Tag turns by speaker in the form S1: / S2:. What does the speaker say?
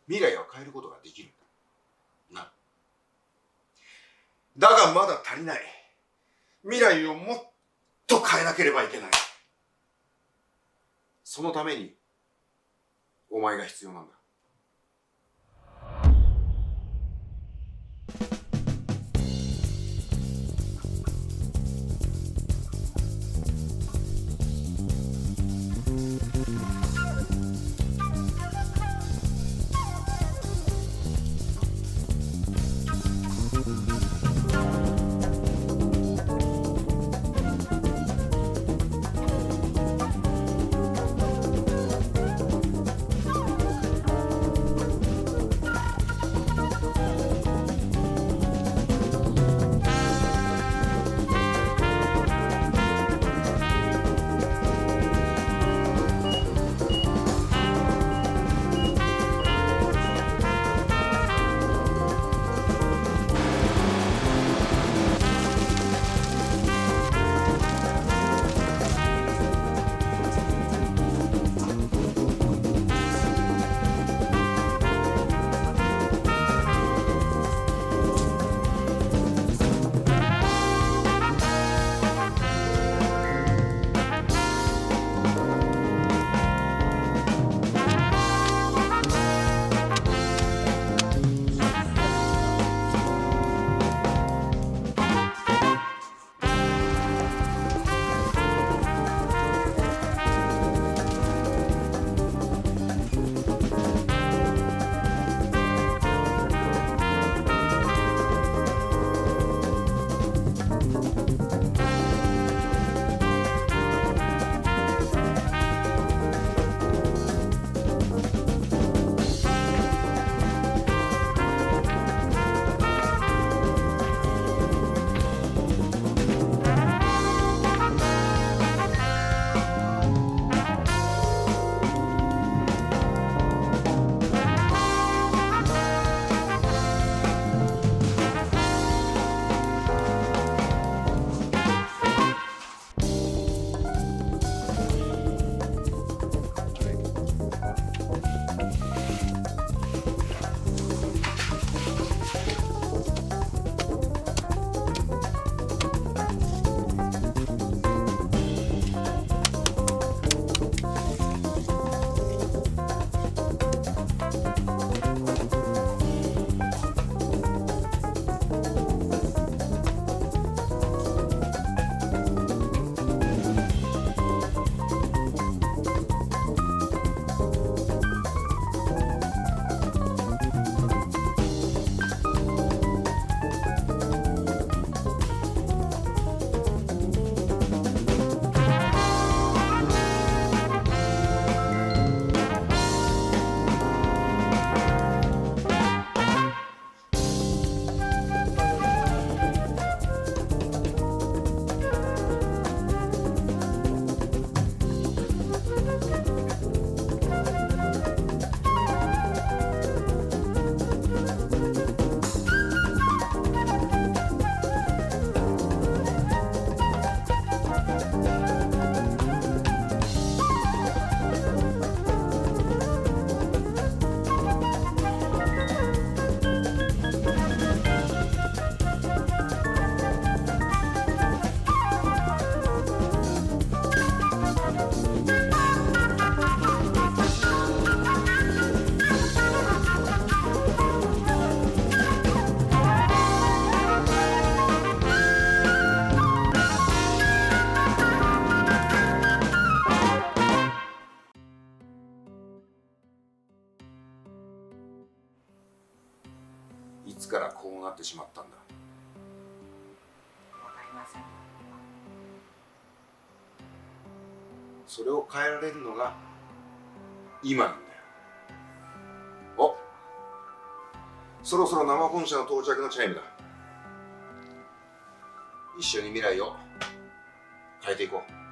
S1: 未来は変えることができるんだ。な。だがまだ足りない。未来をもっと変えなければいけない。そのために、お前が必要なんだ。いつからこうなってしまったんだ。
S2: わかりません。
S1: それを変えられるのが今なんだよ。お、そろそろ生本社の到着のチャイムだ。一緒に未来を変えていこう。